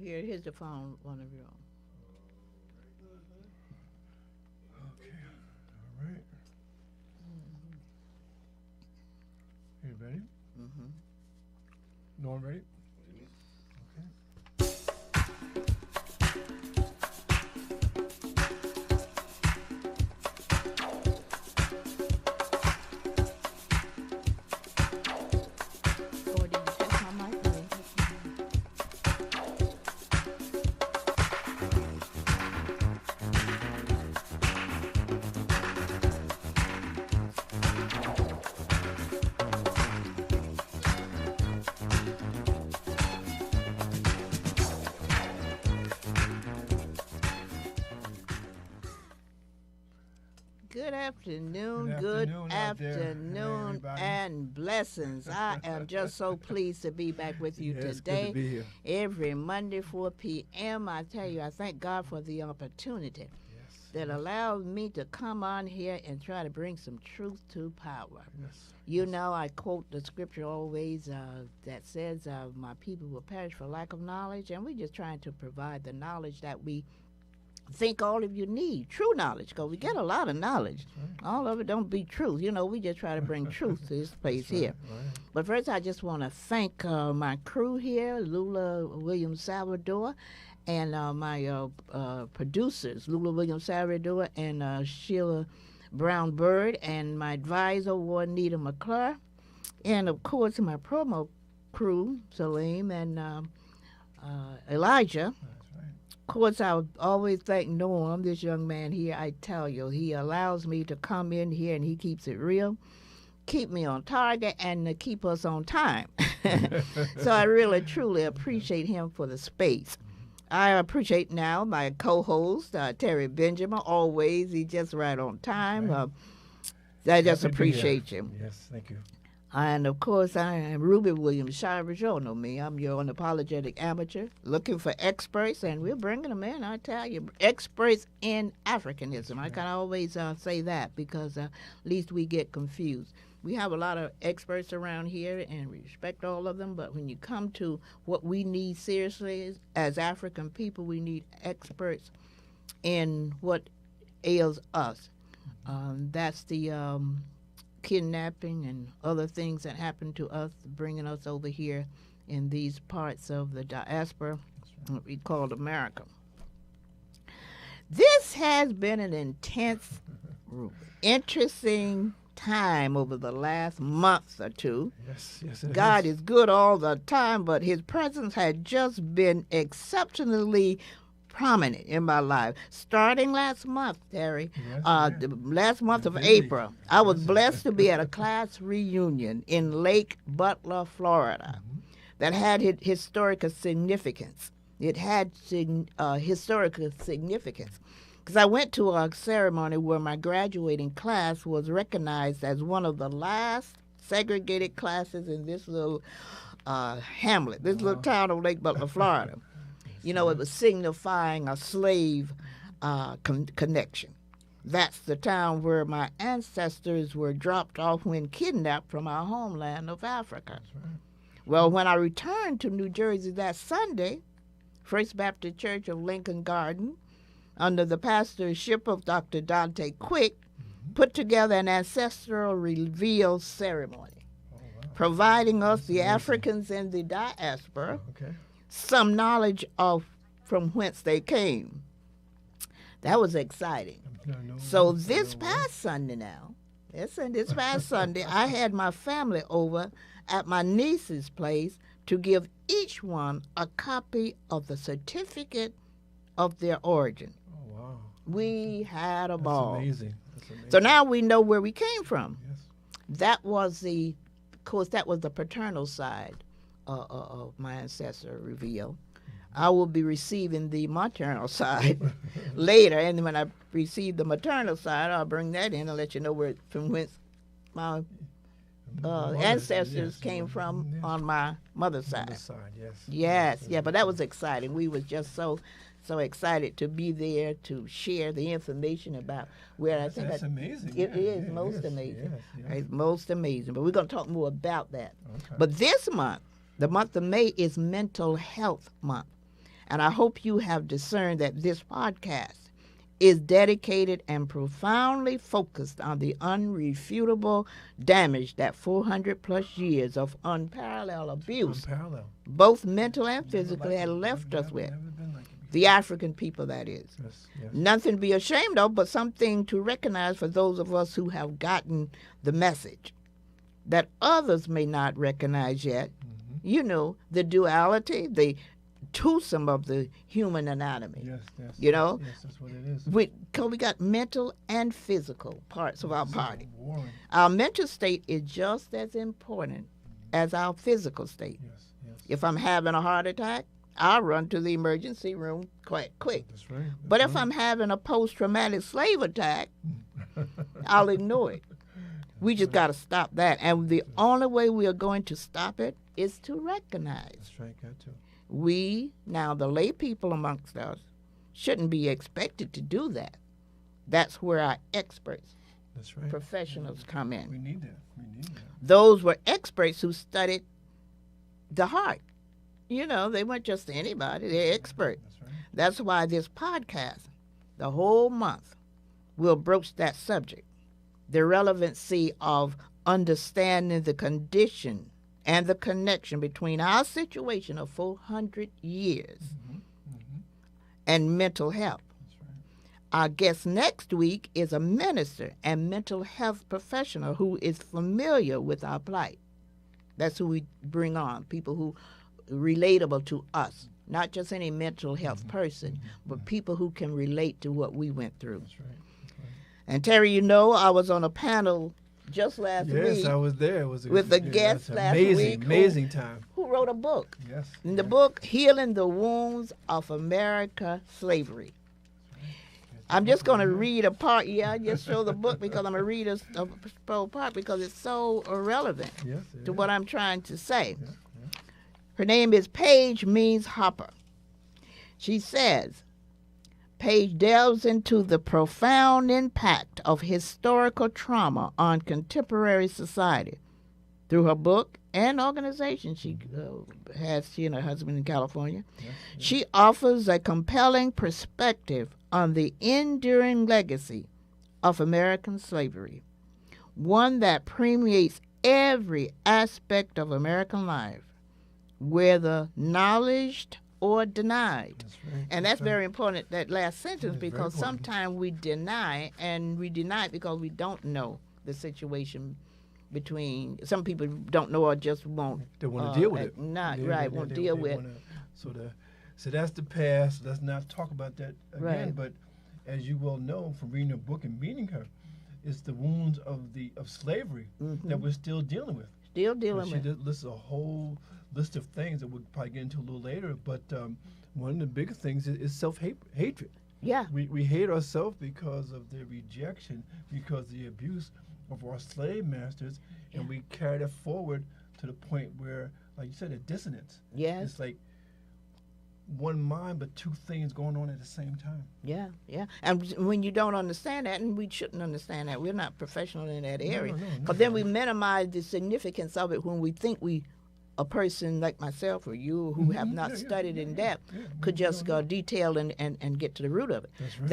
Here's the phone, one of your. Okay. All right. You ready? Mm-hmm. Norm, ready? Okay. 40, you test my mic? Good afternoon, good Good afternoon out there. Hey, afternoon, everybody. and blessings. I am just so pleased to be back with you Yeah, it's good to today. be here. Every Monday, 4 p.m. I tell you, I thank God for the opportunity Yes. that allowed me to come on here and try to bring some truth to power. Yes. You know, I quote the scripture always that says, my people will perish for lack of knowledge, and we're just trying to provide the knowledge that we think all of you need, true knowledge, because we get a lot of knowledge. Right. All of it don't be truth. You know, we just try to bring truth to this place Right. here. Right. But first, I just want to thank my crew here, Lula Williams Salvador, and my producers, Lula Williams Salvador and Sheila Brown Bird, and my advisor, Juanita McClure, and of course, my promo crew, Salim and Elijah. That's right. Of course, I would always thank Norm, this young man here. I tell you, he allows me to come in here and he keeps it real, keep me on target, and to keep us on time. So I really, truly appreciate him for the space. I appreciate now my co-host, Terry Benjamin. Always, he's just right on time. Right. I just Happy to be here. appreciate you. Yes, thank you. And of course, I am Ruby Williams. Shivers, you all know me. I'm your unapologetic amateur looking for experts, and we're bringing them in. I tell you, experts in Africanism. I can always say that because at least we get confused. We have a lot of experts around here, and we respect all of them. But when you come to what we need seriously as African people, we need experts in what ails us. That's the kidnapping and other things that happened to us, bringing us over here in these parts of the diaspora, what we call America. This has been an intense, interesting time over the last month or two. Yes, yes, it God is. is good all the time, but his presence had just been exceptionally prominent in my life. Starting last month, Terry, Yes, the last month of Busy. April, I was Yes. blessed to be at a class reunion in Lake Butler, Florida, that had historical significance. It had historical significance because I went to a ceremony where my graduating class was recognized as one of the last segregated classes in this little hamlet, this little town of Lake Butler, Florida. You know, it was signifying a slave connection. That's the town where my ancestors were dropped off when kidnapped from our homeland of Africa. That's right. Well, when I returned to New Jersey that Sunday, First Baptist Church of Lincoln Garden, under the pastorship of Dr. Dante Quick, put together an ancestral reveal ceremony, Oh, wow. providing us, the amazing. Africans in the diaspora, Okay. some knowledge of from whence they came. That was exciting. No, So no, this no, past Sunday now, this past Sunday, I had my family over at my niece's place to give each one a copy of the certificate of their origin. Oh, wow. We had a That's ball. amazing. That's amazing. So now we know where we came from. Yes. That was of course, that was the paternal side of my ancestor reveal. I will be receiving the maternal side later, and when I receive the maternal side, I'll bring that in and let you know from whence my ancestors came from on my mother's side. Mother's side, yes. Yes, yeah, but that was exciting. We was just so excited to be there to share the information about where I think That's amazing. it Yeah, is yeah, most yes, amazing. yes, yes. It's most amazing. But we're going to talk more about that. Okay. But this month, the month of May, is Mental Health Month. And I hope you have discerned that this podcast is dedicated and profoundly focused on the unrefutable damage that 400 plus years of unparalleled abuse, Unparalleled. both mental and Never physically, like had it. left us with. Never been like it before. The African people, that is. Yes, yes. Nothing to be ashamed of, but something to recognize for those of us who have gotten the message that others may not recognize yet. Mm-hmm. You know, the duality, the twosome of the human anatomy. Yes, yes. You know? Yes, that's what it is. Because we got mental and physical parts of our This is body. warring. Our mental state is just as important as our physical state. Yes, yes. If I'm having a heart attack, I'll run to the emergency room quite quick. That's right. That's But if right. I'm having a post-traumatic slave attack, I'll ignore it. We just got to stop that. And the only way we are going to stop it is to recognize That's right, got to. we, now the lay people amongst us, shouldn't be expected to do that. That's where our experts, That's right. professionals come We in. need that. We need that. Those were experts who studied the heart. You know, they weren't just anybody, they're experts. That's right. That's why this podcast, the whole month, will broach that subject. The relevancy of understanding the condition and the connection between our situation of 400 years Mm-hmm. Mm-hmm. and mental health. That's right. Our guest next week is a minister and mental health professional who is familiar with our plight. That's who we bring on, people who relatable to us, not just any mental health person, but people who can relate to what we went through. That's right. That's right. And Terry, you know, I was on a panel just last Yes, week I was there. It was with a yeah, guest that's last amazing, week amazing time. who wrote a book. Yes. In the yes. book, Healing the Wounds of America Slavery. I'm just going to read a part. Yeah, I just show the book because I'm going to read a part because it's so irrelevant Yes, it to is. what I'm trying to say. Yeah, yeah. Her name is Paige Means Hopper. She says, Paige delves into the profound impact of historical trauma on contemporary society. Through her book and organization she has, she and her husband in California, Yes, yes. she offers a compelling perspective on the enduring legacy of American slavery, one that permeates every aspect of American life, whether acknowledged or denied. That's right. And that's right. very important, that last sentence, That's very because important. sometimes we deny, and we deny it because we don't know the situation between, some people don't know or just won't. They want to deal with it. Not, They- right, they- won't they- deal they with. wanna- So that's the past. Let's not talk about that again. Right. But as you well know from reading her book and meeting her, it's the wounds of slavery that we're still dealing with. Still And dealing she with. did list a whole list of things that we'll probably get into a little later. But one of the biggest things is self-hatred. Yeah, We hate ourselves because of the rejection, because of the abuse of our slave masters, and Yeah. we carry that forward to the point where, like you said, a dissonance. yes, It's like one mind, but two things going on at the same time. yeah, yeah. And when you don't understand that, and we shouldn't understand that, we're not professional in that area. No, no, no, Because then no. we minimize the significance of it when we think a person like myself or you who have not Yeah, yeah, studied yeah, in yeah, depth yeah. could We just don't go know. detail and get to the root of it. That's right.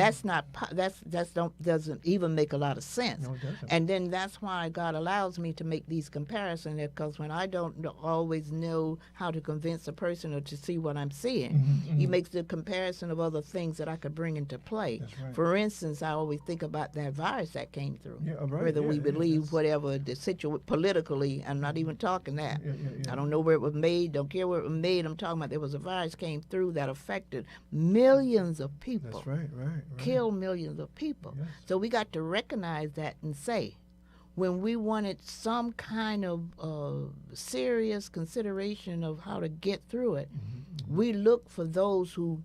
That's not doesn't even make a lot of sense. No, it doesn't. And then that's why God allows me to make these comparisons, because when I don't always know how to convince a person or to see what I'm seeing, He makes the comparison of other things that I could bring into play. That's right. For instance, I always think about that virus that came through. Yeah, right, Whether yeah, we yeah, believe that's- whatever the situation politically, I'm not even talking that. Yeah, yeah, yeah. I don't know where it was made, don't care where it was made. I'm talking about there was a virus came through that affected millions of people. That's right, right. Killed millions of people. Yes. So we got to recognize that and say, when we wanted some kind of serious consideration of how to get through it, we look for those who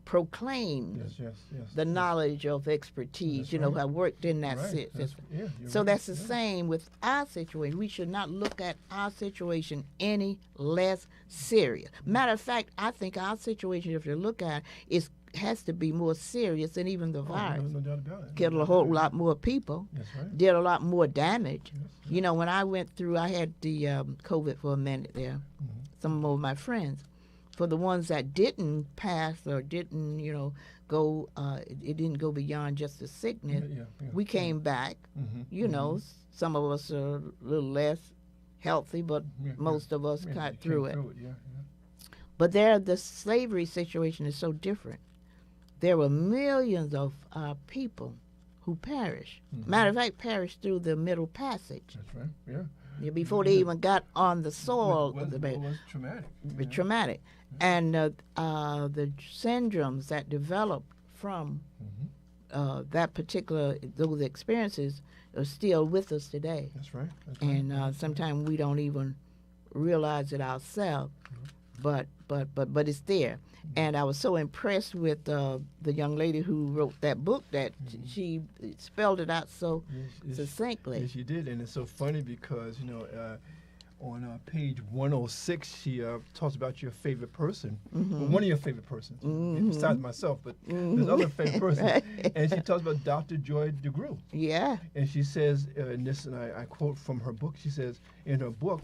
proclaim Yes, yes, yes. the knowledge of expertise, That's you know, right. have worked in that Right. system. That's, yeah, you're So right. that's the Yeah. same with our situation. We should not look at our situation any less serious. Matter of fact, I think our situation, if you look at it, has to be more serious than even the Oh, virus. no doubt about it. Killed a whole lot more people, That's right. did a lot more damage. Yes, You know, when I went through, I had the COVID for a minute there. Mm-hmm. Some of my friends. for the ones that didn't pass or didn't, go, it didn't go beyond just the sickness, we came back. Some of us are a little less healthy, but most of us got through it. But the slavery situation is so different. There were millions of people who perished. Matter of fact, perished through the Middle Passage. That's right, before they even got on the soil. It was traumatic. Traumatic. And the syndromes that developed from those experiences are still with us today. That's right. And sometimes we don't even realize it ourselves, but it's there. And I was so impressed with the young lady who wrote that book that she spelled it out so succinctly. Yes, she did, and it's so funny because on page 106 she talks about your favorite person, well, one of your favorite persons, besides myself, but there's other favorite person, and she talks about Dr. Joy DeGruy. Yeah. And she says, and I quote from her book. She says in her book,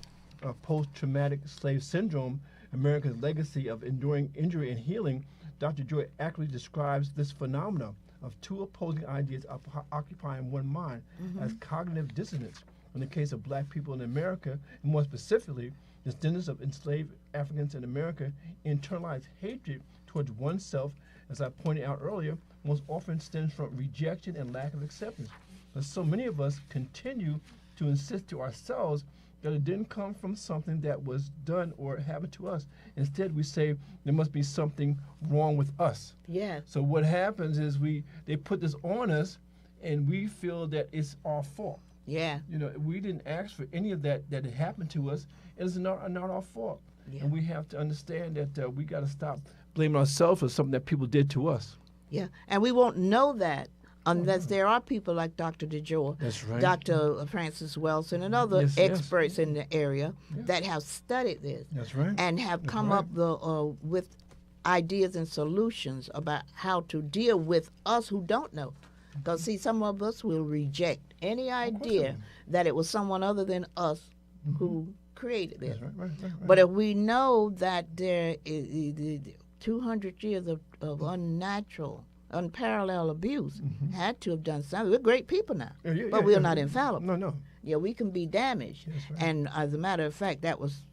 Post-Traumatic Slave Syndrome: America's Legacy of Enduring Injury and Healing, Dr. Joy accurately describes this phenomenon of two opposing ideas occupying one mind as cognitive dissonance. In the case of black people in America, and more specifically, descendants of enslaved Africans in America, internalized hatred towards oneself, as I pointed out earlier, most often stems from rejection and lack of acceptance. But so many of us continue to insist to ourselves that it didn't come from something that was done or happened to us. Instead, we say there must be something wrong with us. Yeah. So what happens is they put this on us, and we feel that it's our fault. Yeah. We didn't ask for any of that it happened to us, and it's not our fault. Yeah. And we have to understand that we got to stop blaming ourselves for something that people did to us. Yeah, and we won't know that unless there are people like Dr. DeJoy, that's right, Dr. Francis Wilson, and other experts in the area that have studied this. That's right. And have come up with ideas and solutions about how to deal with us who don't know. Because, see, some of us will reject any idea that it was someone other than us who created this. Right. But if we know that there is 200 years of unnatural, unparalleled abuse had to have done something. We're great people now, but we're not infallible. No. Yeah, we can be damaged. Right. And as a matter of fact, that was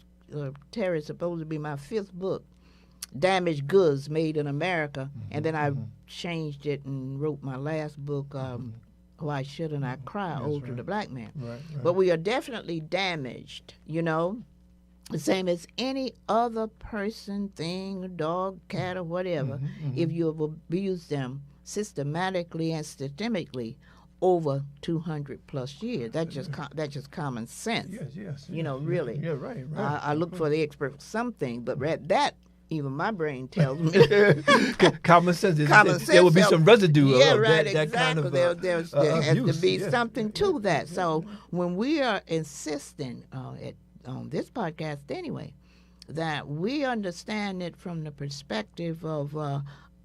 Terry's supposed to be my 5th book, Damaged Goods Made in America, and then I changed it and wrote my last book, Why Shouldn't I Cry, Ode to the Black Man. Right. But we are definitely damaged, the same as any other person, thing, dog, cat, or whatever, if you have abused them systematically and systemically over 200 plus years. That's just common sense. Yes. Really. Yeah, right. I look for the expert for something, but that even my brain tells me. Common sense. There will be some residue of that kind of there has abuse. to be something to that. So when we are insisting on this podcast anyway, that we understand it from the perspective of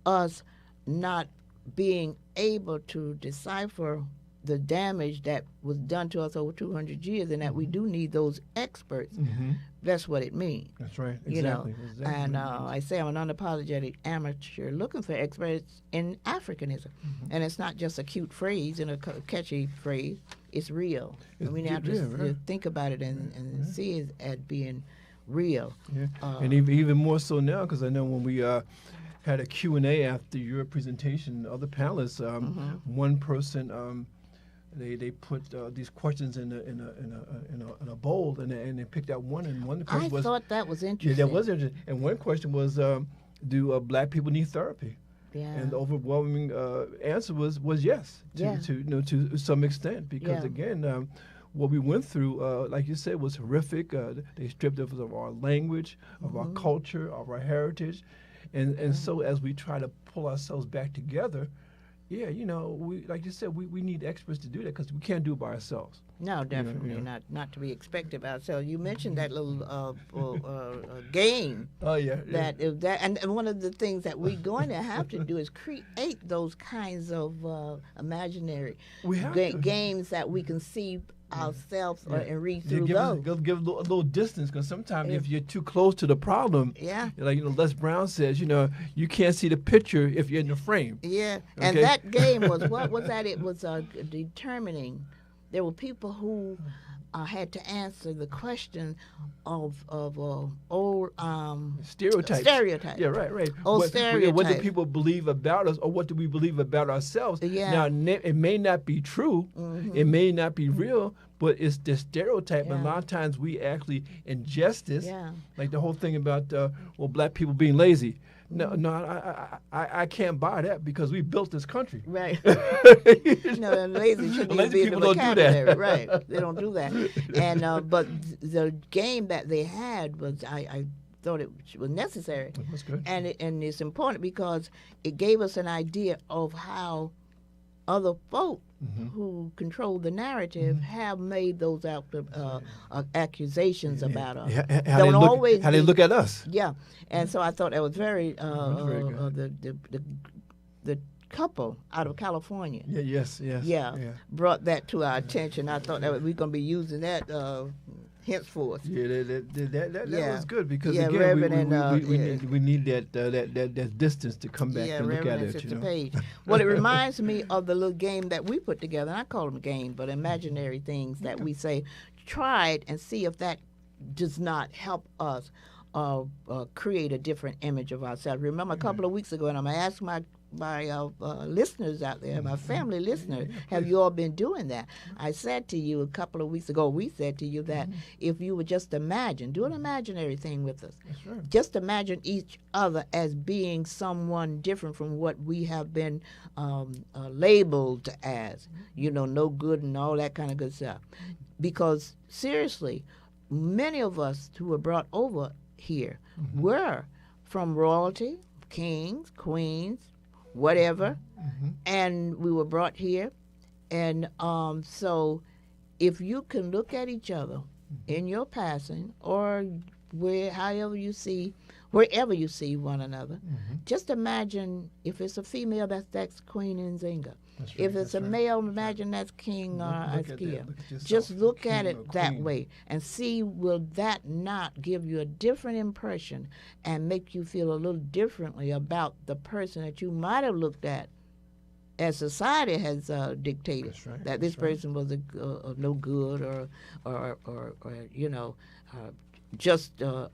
us not being able to decipher the damage that was done to us over 200 years, and that we do need those experts. That's what it means. That's right. Exactly. And I say I'm an unapologetic amateur looking for experts in Africanism. And it's not just a cute phrase and a catchy phrase. It's real. We have to think about it and see it as being real. Yeah. And even more so now, because I know when we had a Q&A after your presentation, other panelists, one person they put these questions in a bowl, and they picked out one, and one question was. I thought that was interesting. Yeah, that was interesting. And one question was, do black people need therapy? Yeah. And the overwhelming answer was yes, to some extent, because again, what we went through, like you said, was horrific. They stripped us of our language, of our culture, of our heritage, and so as we try to pull ourselves back together. Yeah, we like you said, we need experts to do that because we can't do it by ourselves. No, definitely not to be expected by ourselves. You mentioned that little game. Oh yeah. And one of the things that we're going to have to do is create those kinds of imaginary games that we can see ourselves and read Yeah, through those. give a little distance, because sometimes Yeah. if you're too close to the problem, Yeah. like Les Brown says, you can't see the picture if you're in the frame. Yeah, and Okay? that game was what was that? It was determining. There were people who had to answer the question of old Stereotypes. stereotypes. Yeah, right. Old What do stereotypes. people believe about us, or what do we believe about ourselves? Yeah. Now, it may not be true, it may not be real, but it's the stereotype. And a Yeah. lot of times we actually ingest this, Yeah. like the whole thing about black people being lazy. No, I can't buy that, because we built this country. Right. No, lazy shouldn't even Lazy be in the people don't do vocabulary. that. Right. They don't do that. And but the game that they had was I thought it was necessary. That's good. And it's important because it gave us an idea of how other folk who control the narrative have made those accusations about us. How they look at us. Yeah, and so I thought that was very very good. the couple out of California. Yes. Brought that to our attention. I thought that we're going to be using that henceforth. Yeah, that Yeah. was good, because Yeah, again, Reverend we need that distance to come back Yeah, and look at Reverend it. Sister Page. Well, it reminds me of the little game that we put together. And I call them game, but imaginary things that we say, try it and see if that does not help us create a different image of ourselves. Remember a couple of weeks ago, and I'm going to ask my listeners out there, my family listeners, have you all been doing that? I said to you a couple of weeks ago, we said to you that if you would just imagine, do an imaginary thing with us. That's right. Just imagine each other as being someone different from what we have been labeled as, no good and all that kind of good stuff. Because seriously, many of us who were brought over here were from royalty, kings, queens, whatever, and we were brought here. And so if you can look at each other in your passing, or wherever you see one another, just imagine if it's a female, that's Queen Nzinga. That's right, If it's that's a right. male, imagine that's King Look at Askia. that. Look at yourself, Just look king at or it that queen. way and see, will that not give you a different impression and make you feel a little differently about the person that you might have looked at as society has dictated, That's right, that this that's right. person was a no good or just a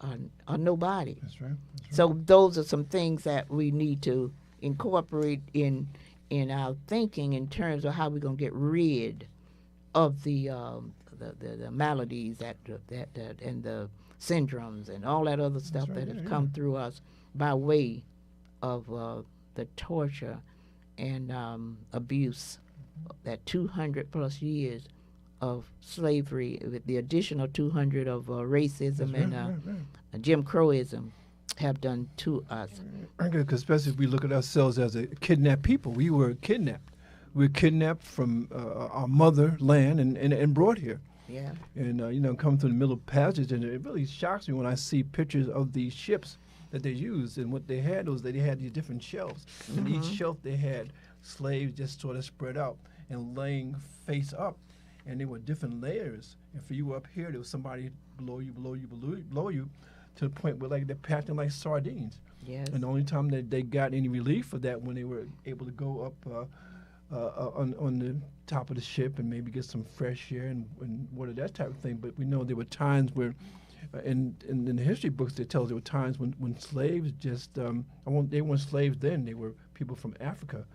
nobody. That's right. So those are some things that we need to incorporate in our thinking in terms of how we're going to get rid of the maladies that and the syndromes and all that other stuff right, that yeah, has yeah. come through us by way of the torture and abuse, that 200 plus years of slavery, with the additional 200 of racism and Jim Crowism have done to us. Because especially if we look at ourselves as a kidnapped people, we were kidnapped. We were kidnapped from our motherland and brought here. Yeah. And come through the Middle Passage, and it really shocks me when I see pictures of these ships that they used, and what they had was that they had these different shelves, and each shelf they had slaves just sort of spread out and laying face up, and they were different layers. And for you up here, there was somebody below you, to the point where like they're packed in like sardines. Yes. And the only time that they got any relief for that, when they were able to go up on the top of the ship and maybe get some fresh air and water, that type of thing. But we know there were times where, in the history books, they tell us there were times when slaves just, they weren't slaves then, they were people from Africa,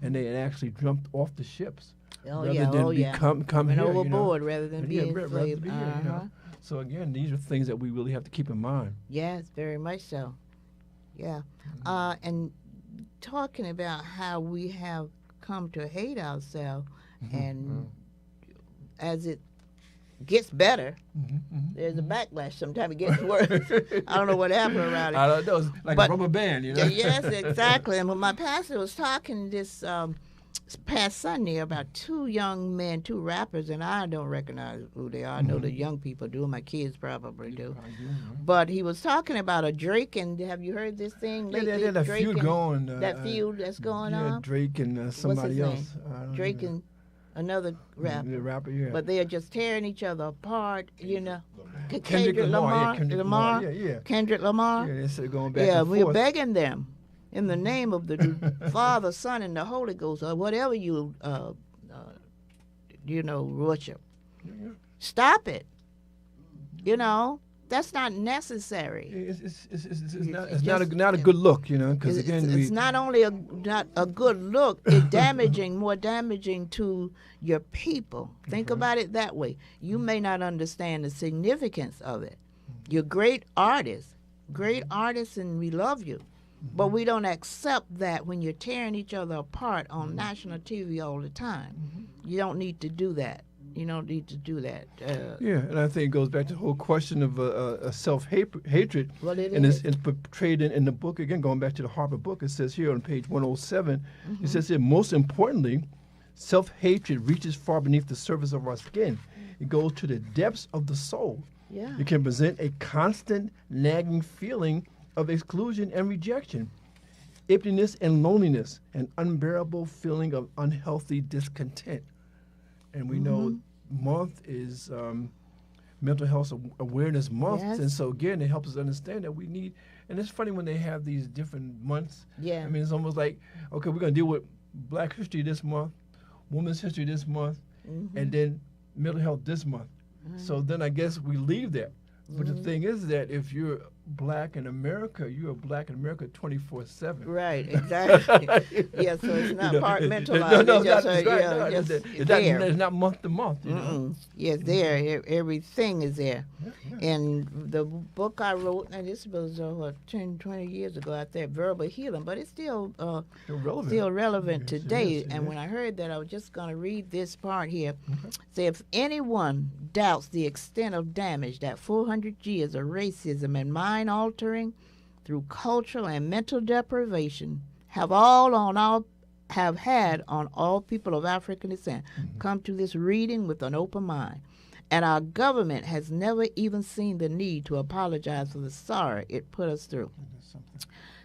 and they had actually jumped off the ships. Come Went here, overboard rather than being rather enslaved. be here, So again, these are things that we really have to keep in mind. Yes, very much so. Yeah. And talking about how we have come to hate ourselves, and as it gets better, there's a backlash. Sometimes it gets worse. I don't know what happened around it. I don't know. It's like a rubber band, Yes, exactly. And when my pastor was talking this past Sunday about two young men, two rappers, and I don't recognize who they are. I know the young people do. My kids probably do. But he was talking about a Drake, and have you heard this thing lately? Yeah, that Drake feud and going. that feud that's going on. Drake and somebody his else. name? I don't Drake know. and another rapper. The rapper, yeah. But they are just tearing each other apart, you know. Kendrick Lamar, yeah, Kendrick Lamar, yeah. Kendrick Lamar. Yeah, they're going back Yeah, and we're forth. begging them in the name of the Father, Son, and the Holy Ghost, or whatever you, worship. Yeah. Stop it. You know, that's not necessary. It's not a good look, you know, because again, it's not only not a good look, it's more damaging to your people. Think about it that way. You may not understand the significance of it. You're great artists, and we love you. But we don't accept that when you're tearing each other apart on national TV all the time. You don't need to do that. You don't need to do that. Yeah, and I think it goes back to the whole question of self-hatred. Well, it and is. it's portrayed in the book. Again, going back to the Harper book, it says here on page 107, it says here, most importantly, self-hatred reaches far beneath the surface of our skin. It goes to the depths of the soul. Yeah. It can present a constant nagging feeling of exclusion and rejection, emptiness and loneliness, an unbearable feeling of unhealthy discontent. And we know month is Mental Health Awareness Month. Yes. And so, again, it helps us understand that we need, and it's funny when they have these different months. Yeah. I mean, it's almost like, okay, we're going to deal with Black History this month, Women's History this month, and then Mental Health this month. So then I guess we leave that. But the thing is that if you're Black in America, you are Black in America 24/7. Right, exactly. Yeah, so it's not compartmentalized. No, it's just, that's right. there. It's not month to month. You know? Yes, there. Everything is there. And the book I wrote, and this was 10, 20 years ago out there, Verbal Healing, but it's still relevant today. And when I heard that, I was just going to read this part here. Say, if anyone doubts the extent of damage that 400 years of racism and mind-altering through cultural and mental deprivation have had on all people of African descent, come to this reading with an open mind. And our government has never even seen the need to apologize for the sorrow it put us through.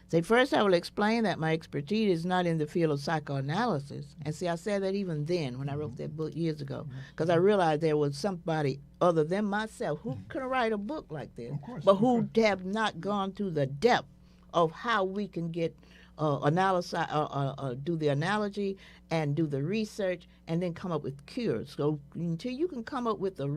Say, first I will explain that my expertise is not in the field of psychoanalysis. And see, I said that even then when I wrote that book years ago, because I realized there was somebody other than myself who could write a book like this, but who have not gone through the depth of how we can get do the analogy and do the research and then come up with cures. So until you can come up with a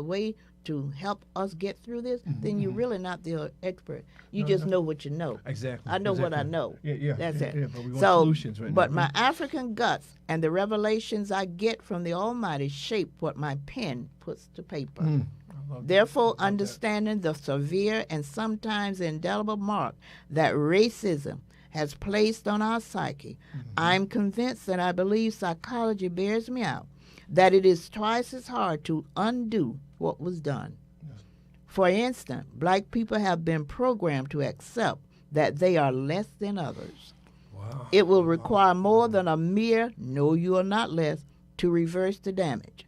way to help us get through this, then you're really not the expert. You just know what you know. Exactly. I know what I know. Yeah. That's it. Yeah, but we want solutions right now. But my African guts and the revelations I get from the Almighty shape what my pen puts to paper. Therefore, understanding the severe and sometimes indelible mark that racism has placed on our psyche, I'm convinced, and I believe psychology bears me out, that it is twice as hard to undo what was done. For instance, Black people have been programmed to accept that they are less than others. Wow. It will require more than a mere, no, you are not less, to reverse the damage.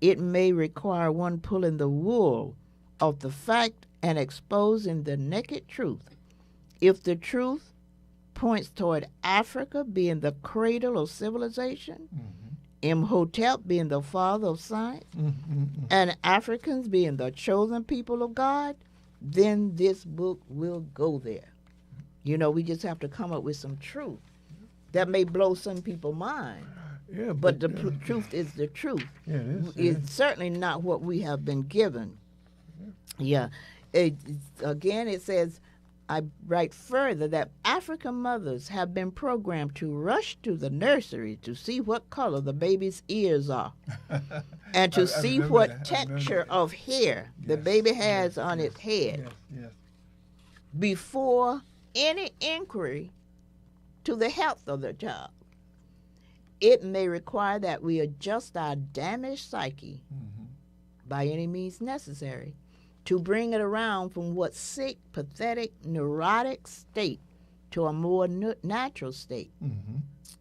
It may require one pulling the wool of the fact and exposing the naked truth. If the truth points toward Africa being the cradle of civilization, Imhotep being the father of science, and Africans being the chosen people of God, then this book will go there. You know, we just have to come up with some truth. That may blow some people's mind. Yeah, but the truth is the truth. Yeah, it is. It's certainly not what we have been given. Yeah. Again, it says, I write further that African mothers have been programmed to rush to the nursery to see what color the baby's ears are and to see what texture of hair the baby has on its head before any inquiry to the health of the child. It may require that we adjust our damaged psyche by any means necessary to bring it around from what sick, pathetic, neurotic state to a more natural state.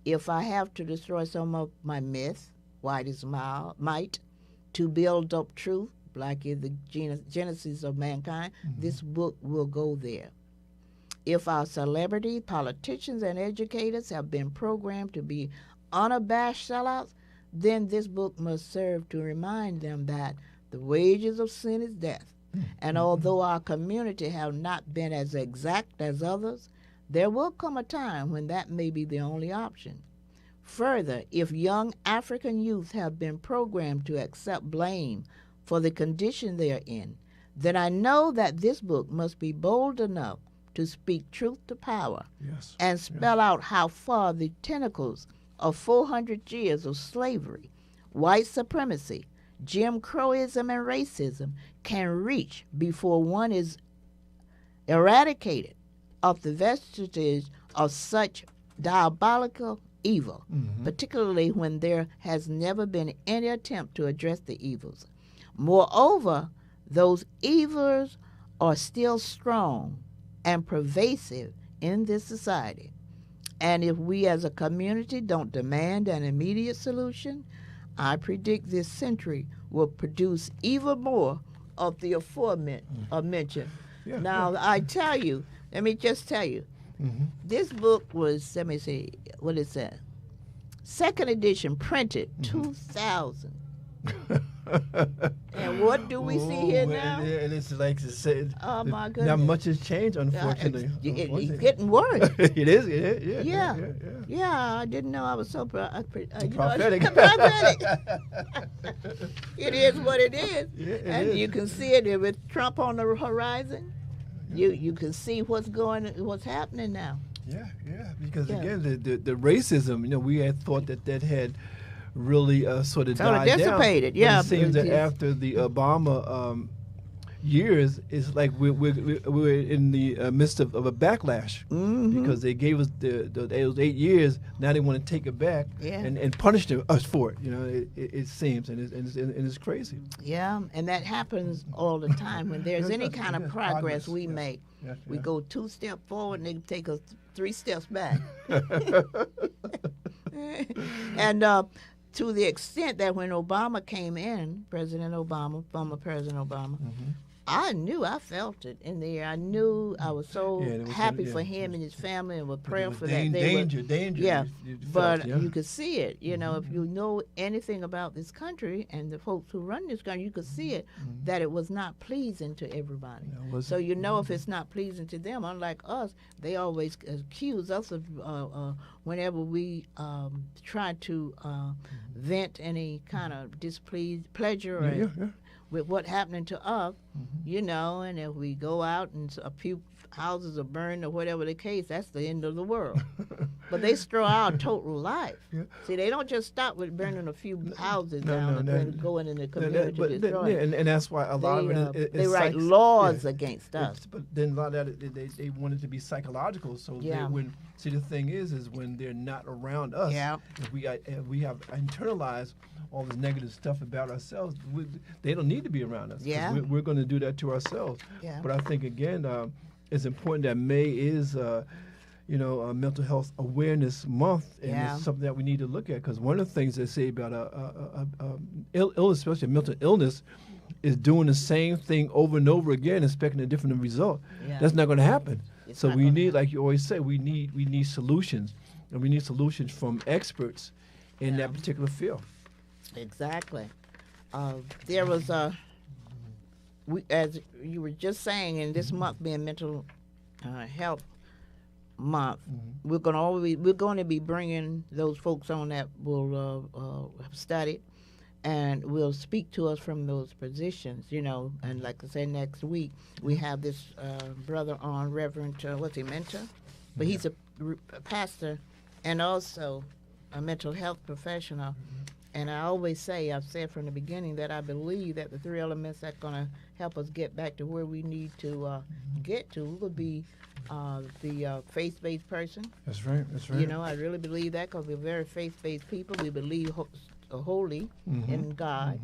If I have to destroy some of my myth, white is might, to build up truth, Black is the genesis of mankind, this book will go there. If our celebrities, politicians, and educators have been programmed to be unabashed sellouts, then this book must serve to remind them that the wages of sin is death. And although our community have not been as exact as others, there will come a time when that may be the only option. Further, if young African youth have been programmed to accept blame for the condition they are in, then I know that this book must be bold enough to speak truth to power and spell out how far the tentacles of 400 years of slavery, white supremacy, Jim Crowism, and racism can reach before one is eradicated of the vestiges of such diabolical evil, particularly when there has never been any attempt to address the evils. Moreover, those evils are still strong and pervasive in this society. And if we as a community don't demand an immediate solution, I predict this century will produce even more of the aforementioned. Now, I tell you, let me just tell you, this book was, let me see, what is that? Second edition, printed 2000. And what do we see here now? And it's like to say, oh my goodness, not much has changed, unfortunately. It's getting worse. It is, yeah. I didn't know I was so prophetic. Prophetic. It is what it is, and is. you can see it with Trump on the horizon. You can see what's happening now. Yeah, because again, the racism, we had thought that had really sort of died dissipated. down. Yeah, but it seems that after the Obama years, it's like we're in the midst of a backlash because they gave us those 8 years. Now they want to take it back and punish us for it. It seems, and it's crazy. Yeah, and that happens all the time when there's any kind of progress we make. We go 2 steps forward and they take us 3 steps back. And to the extent that when Obama came in, former President Obama, I felt it in the air. I knew I was so happy for him and his family and would pray for that. Danger. Yeah, But you could see it. If you know anything about this country and the folks who run this country, you could see it, that it was not pleasing to everybody. So if it's not pleasing to them, unlike us, they always accuse us of whenever we try to vent any kind of displeasure with what happening to us, and if we go out and a few houses are burned or whatever the case, that's the end of the world. But they throw our total life. See, they don't just stop with burning a few houses down and going in the community to destroy it. And that's why a lot of it they write laws against us. But then a lot of that, they want it to be psychological. So the thing is when they're not around us, if we have internalized all this negative stuff about ourselves, they don't need to be around us. We're going to do that to ourselves. But I think, again, it's important that May is, a Mental Health Awareness Month, and it's something that we need to look at, because one of the things they say about illness, especially mental illness, is doing the same thing over and over again, expecting a different result. That's not going to happen. So we need, like you always say, we need solutions, and we need solutions from experts in that particular field. Exactly. There was as you were just saying, in this month being Mental Health Month, we're going to be bringing those folks on that will have studied and will speak to us from those positions, And like I said, next week we have this brother on, Reverend Mentor, but he's a pastor and also a mental health professional. And I always say, I've said from the beginning, that I believe that the 3 elements that are going to help us get back to where we need to get to would be the faith-based person. That's right. I really believe that, because we're very faith-based people. We believe wholly in God.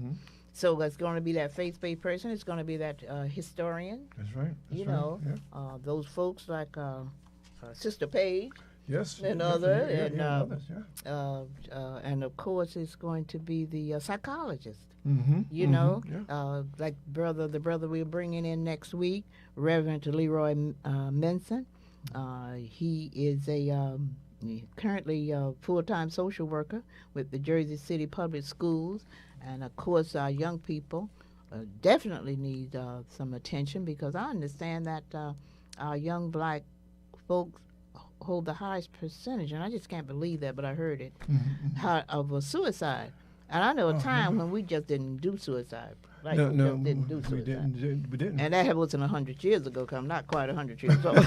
So it's going to be that faith-based person. It's going to be that historian. That's right. Those folks like Sister Page. Yes, and others, and of course it's going to be the psychologist. Like the brother we're bringing in next week, Reverend Leroy Menson. He is currently a full-time social worker with the Jersey City Public Schools, and of course our young people definitely need some attention, because I understand that our young black folks hold the highest percentage, and I just can't believe that, but I heard it, of a suicide. And I know a time when we just didn't do suicide. Like No, we no, just didn't do we suicide. didn't. And that wasn't 100 years ago, 'cause I'm not quite 100 years old.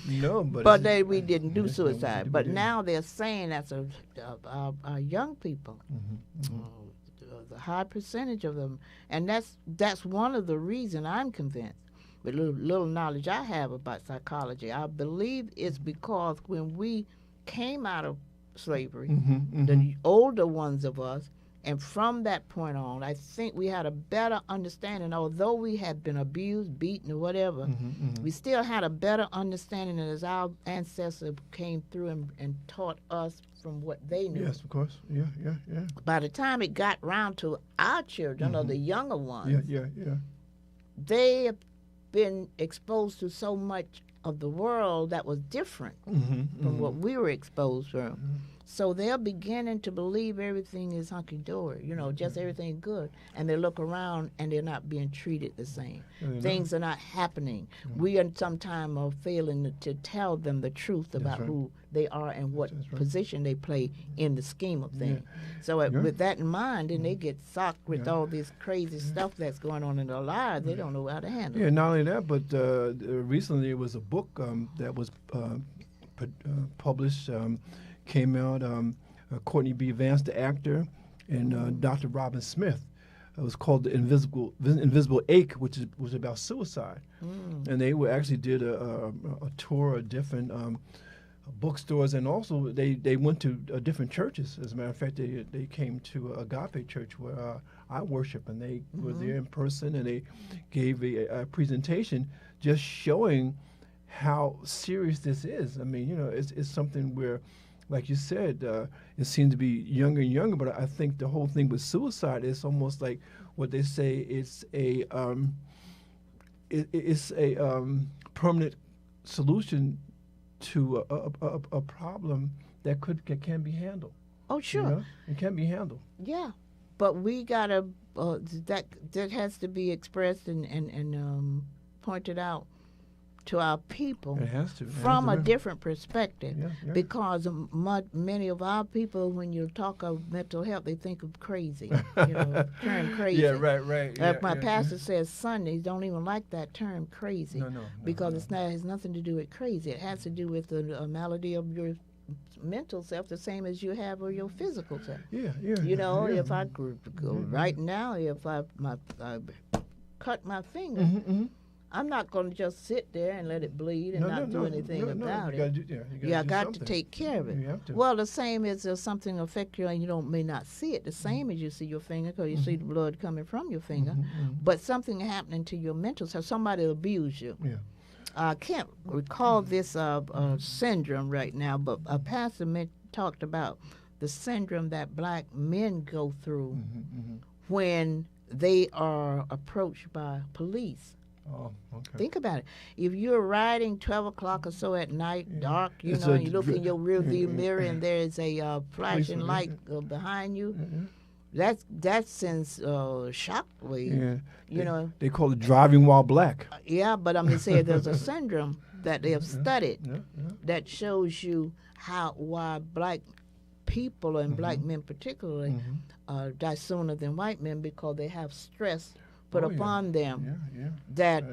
No, but But we didn't do yes, no, suicide. we But didn't. now they're saying that's our young people, the high percentage of them, and that's one of the reasons I'm convinced. With little knowledge I have about psychology, I believe it's because when we came out of slavery, the older ones of us, and from that point on, I think we had a better understanding. Although we had been abused, beaten, or whatever, we still had a better understanding as our ancestors came through and taught us from what they knew. Yes, of course. Yeah. By the time it got round to our children, or the younger ones, Yeah. they have been exposed to so much of the world that was different from what we were exposed from. So they're beginning to believe everything is hunky-dory, just everything good. And they look around and they're not being treated the same. Things are not happening. We are sometimes are failing to tell them the truth about who they are and what position they play in the scheme of things. So with that in mind, then they get socked with all this crazy stuff that's going on in their lives. They don't know how to handle it. Yeah, not only that, but recently there was a book that was published, came out, Courtney B. Vance, the actor, and Dr. Robin Smith. It was called The Invisible Ache, which was about suicide. And they actually did a tour of different bookstores, and also they went to different churches. As a matter of fact, they came to Agape Church where I worship, and they were there in person, and they gave a presentation just showing how serious this is. I mean, it's something where, like you said, it seems to be younger and younger, but I think the whole thing with suicide is almost like what they say, it's a permanent solution to a problem that can be handled. Oh, sure. It can be handled. Yeah, but we gotta that has to be expressed and pointed out to our people. It has to. From a different perspective. Yeah. Because many of our people, when you talk of mental health, they think of crazy, term crazy. Yeah, right. Like my pastor says, Sundays don't even like that term crazy. No, because it has nothing to do with crazy. It has to do with the malady of your mental self, the same as you have of your physical self. Yeah. If I go right now, if I cut my finger, I'm not going to just sit there and let it bleed and not do anything about it. I got to take care of it. You have to. Well, the same as if something affects you and you may not see it, the same as you see your finger because you see the blood coming from your finger, but something happening to your mental self, somebody abused you. Yeah. I can't recall this syndrome right now, but a pastor talked about the syndrome that black men go through when they are approached by police. Oh, okay. Think about it. If you're riding 12 o'clock or so at night, dark, and you look in your rearview mirror and there is a flashing light behind you, that sends shockwave. Yeah. They call it driving while black. Yeah, but I'm going to say there's a syndrome that they have studied that shows you why black people and black men particularly die sooner than white men, because they have stress put upon them that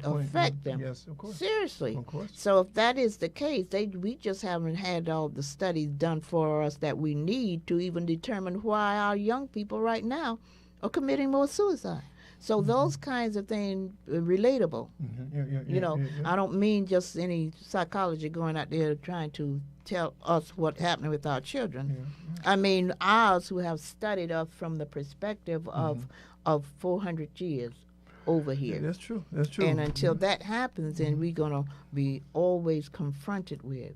affect them. Yes, of course. Seriously. Of course. So if that is the case, we just haven't had all the studies done for us that we need to even determine why our young people right now are committing more suicide. So those kinds of things are relatable. I don't mean just any psychology going out there trying to tell us what's happening with our children. I mean ours who have studied us from the perspective of 400 years over here. Yeah, that's true. And until that happens, then we're going to be always confronted with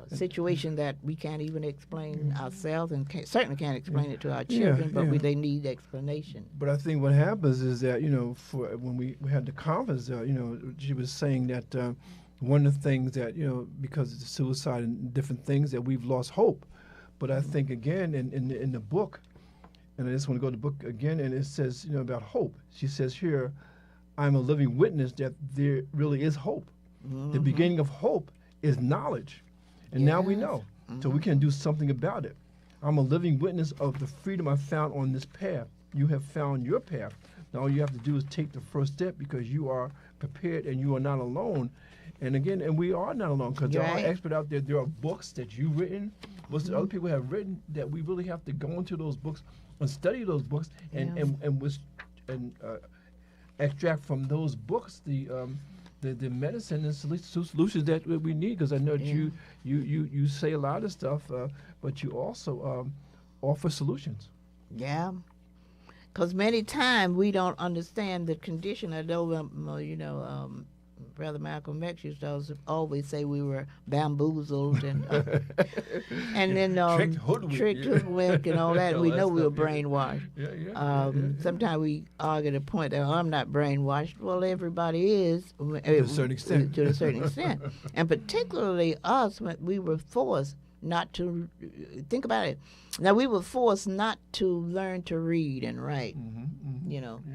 situation that we can't even explain ourselves, and certainly can't explain it to our children, but they need explanation. But I think what happens is that, for when we had the conference, she was saying that one of the things that, because of the suicide and different things, that we've lost hope. But I think, again, in the book, and I just want to go to the book again, and it says, about hope. She says here, I'm a living witness that there really is hope. The beginning of hope is knowledge. And now we know. So we can do something about it. I'm a living witness of the freedom I found on this path. You have found your path. Now all you have to do is take the first step, because you are prepared and you are not alone. And again, and we are not alone, because there are experts out there. There are books that you've written, books that other people have written, that we really have to go into those books and study those books and extract from those books the medicine and solutions that we need. Because I know that you say a lot of stuff, but you also offer solutions. Yeah. Because many times we don't understand the condition. I know, Brother Malcolm X used to always say we were bamboozled and then tricked, hoodwinked, and all that. And we know we were brainwashed. Sometimes we argue the point that I'm not brainwashed. Well, everybody is to a certain extent. To a certain extent, and particularly us, when we were forced not to think about it. Now, we were forced not to learn to read and write.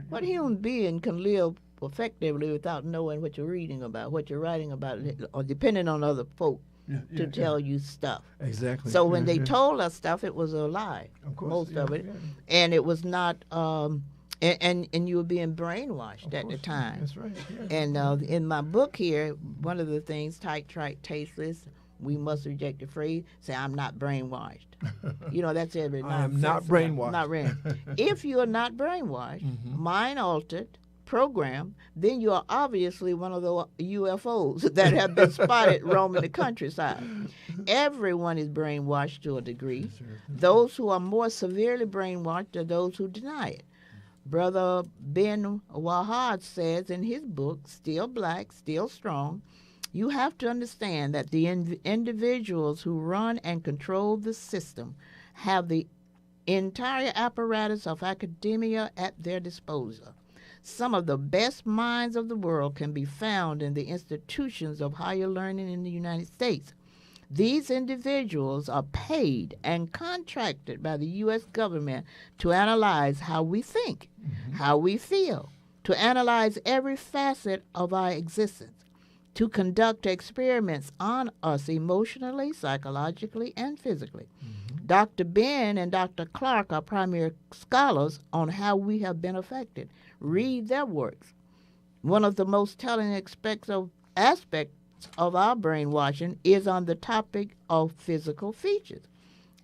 What human being can live effectively without knowing what you're reading about, what you're writing about, or depending on other folk to tell you stuff. Exactly. So when they told us stuff, it was a lie, of course, most of it, and it was not. And you were being brainwashed at the time. That's right. And in my book here, one of the things, tight, trite, tasteless, we must reject the phrase, say, I'm not brainwashed. That's every I am not brainwashed. Not brainwashed. If you are not brainwashed, mind altered, programmed, then you are obviously one of the UFOs that have been spotted roaming the countryside. Everyone is brainwashed to a degree. Those who are more severely brainwashed are those who deny it. Brother Ben Wahad says in his book, Still Black, Still Strong, you have to understand that the individuals who run and control the system have the entire apparatus of academia at their disposal. Some of the best minds of the world can be found in the institutions of higher learning in the United States. These individuals are paid and contracted by the U.S. government to analyze how we think, how we feel, to analyze every facet of our existence, to conduct experiments on us emotionally, psychologically, and physically. Dr. Ben and Dr. Clark are primary scholars on how we have been affected. Read their works. One of the most telling aspects of our brainwashing is on the topic of physical features.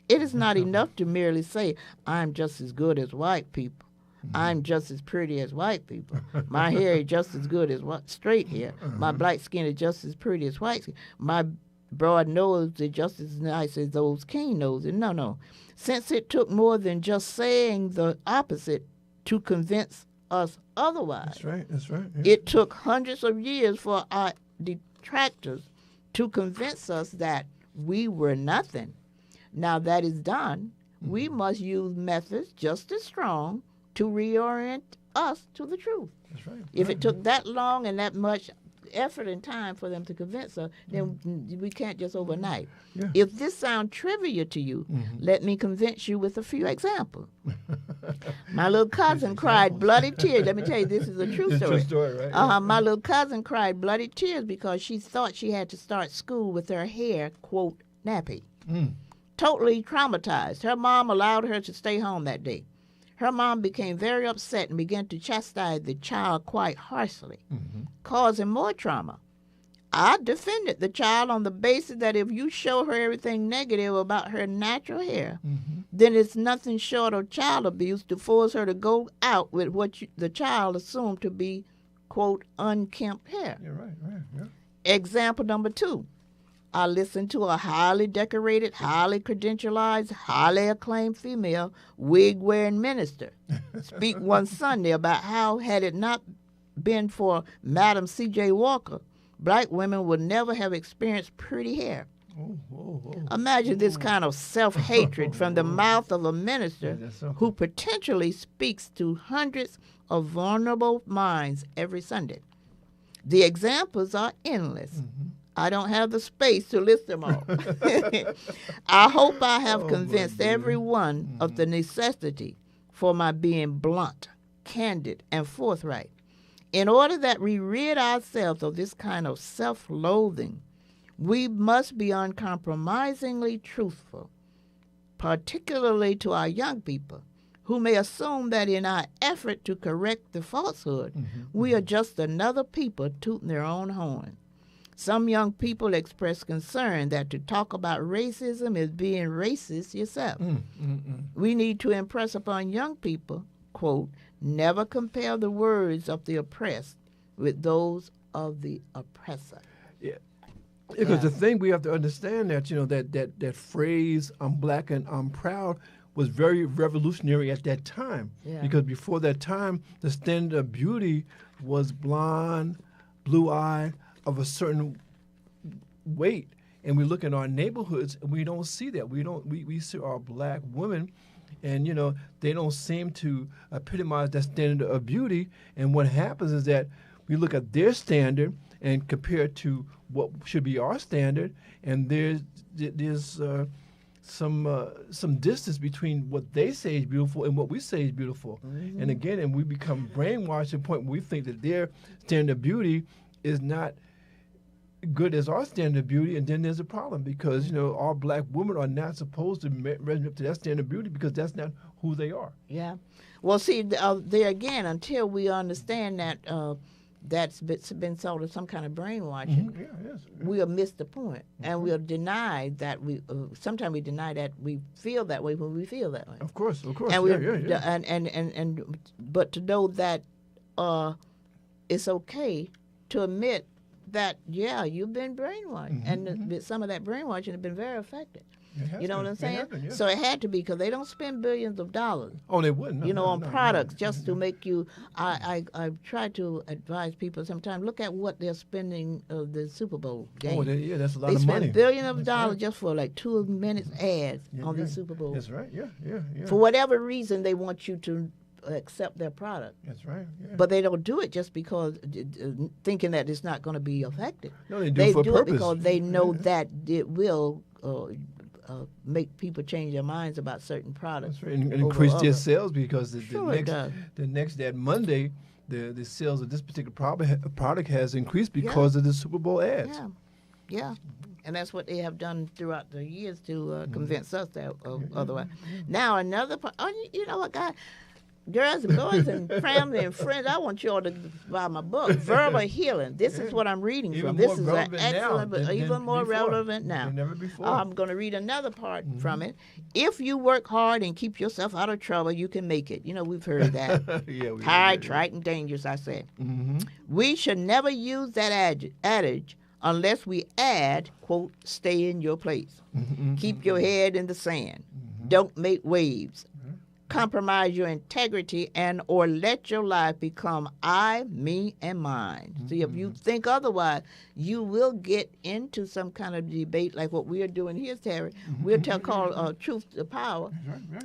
It is not enough to merely say, I'm just as good as white people. I'm just as pretty as white people. My hair is just as good as straight hair. My black skin is just as pretty as white skin. My broad nose is just as nice as those keen noses. No. Since it took more than just saying the opposite to convince us otherwise. That's right. Yeah. It took hundreds of years for our detractors to convince us that we were nothing. Now that is done, we must use methods just as strong to reorient us to the truth. That's right. If it took that long and that much effort and time for them to convince us, then we can't just overnight. Yeah. If this sounds trivial to you, let me convince you with a few examples. My little cousin cried bloody tears. Let me tell you, this is a true story. True story, right? My little cousin cried bloody tears because she thought she had to start school with her hair, quote, nappy. Totally traumatized. Her mom allowed her to stay home that day. Her mom became very upset and began to chastise the child quite harshly, causing more trauma. I defended the child on the basis that if you show her everything negative about her natural hair, then it's nothing short of child abuse to force her to go out with what the child assumed to be, quote, unkempt hair. Yeah, right. Yeah. Example number 2. I listened to a highly decorated, highly credentialized, highly acclaimed female wig-wearing minister speak one Sunday about how, had it not been for Madam C.J. Walker, black women would never have experienced pretty hair. Imagine this kind of self-hatred from the mouth of a minister who potentially speaks to hundreds of vulnerable minds every Sunday. The examples are endless. I don't have the space to list them all. I hope I have convinced everyone of the necessity for my being blunt, candid, and forthright. In order that we rid ourselves of this kind of self-loathing, we must be uncompromisingly truthful, particularly to our young people, who may assume that in our effort to correct the falsehood, we are just another people tooting their own horn. Some young people express concern that to talk about racism is being racist yourself. We need to impress upon young people, quote, never compare the words of the oppressed with those of the oppressor. Yeah. Because the thing we have to understand that, that phrase, I'm black and I'm proud, was very revolutionary at that time. Yeah. Because before that time, the standard of beauty was blonde, blue-eyed, of a certain weight. And we look in our neighborhoods and we don't see that. We see our black women, and they don't seem to epitomize that standard of beauty. And what happens is that we look at their standard and compare it to what should be our standard, and there's some distance between what they say is beautiful and what we say is beautiful. And again, and we become brainwashed to the point where we think that their standard of beauty is not good as our standard of beauty, and then there's a problem because our black women are not supposed to measure up to that standard of beauty because that's not who they are. Yeah. Well, see, there again, until we understand that that's been sort of some kind of brainwashing, we'll miss the point, and we'll deny that sometimes we deny that we feel that way when we feel that way. Of course. And but to know that it's okay to admit that, you've been brainwashed, and some of that brainwashing has been very effective. You know what I'm saying? So it had to be, because they don't spend billions of dollars. Oh, they wouldn't. On products just to make you. I try to advise people sometimes, look at what they're spending the Super Bowl game. Oh, that's a lot of money. They spend billions of dollars just for like 2 minutes ads on the Super Bowl. That's right. Yeah. For whatever reason, they want you to accept their product. That's right. Yeah. But they don't do it just because thinking that it's not going to be effective. No, they do it for purpose. It because they know that it will make people change their minds about certain products. That's right. And increase their sales, because the next that Monday, the sales of this particular product has increased because of the Super Bowl ads. Yeah. And that's what they have done throughout the years to convince us that otherwise. Now, another part, you know what, God? Girls and boys and family and friends, I want you all to buy my book, Verbal Healing. This is what I'm reading from. This is an excellent, but even more relevant now. Than never before. I'm going to read another part from it. If you work hard and keep yourself out of trouble, you can make it. We've heard that. High, trite, and dangerous, I said. We should never use that adage unless we add, quote, stay in your place. Keep your head in the sand. Don't make waves. Compromise your integrity and or let your life become I, me, and mine. See, if you think otherwise, you will get into some kind of debate like what we are doing here, Terry. We'll call truth to power,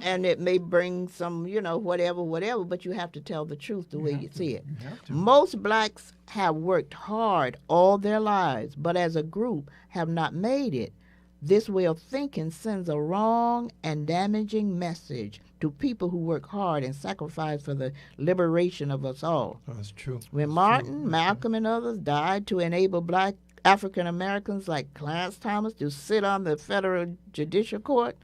and it may bring some, whatever, but you have to tell the truth the way you see it. Most blacks have worked hard all their lives, but as a group have not made it. This way of thinking sends a wrong and damaging message to people who work hard and sacrifice for the liberation of us all. That's true. When Martin, Malcolm, and others died to enable black African Americans like Clarence Thomas to sit on the federal judicial court,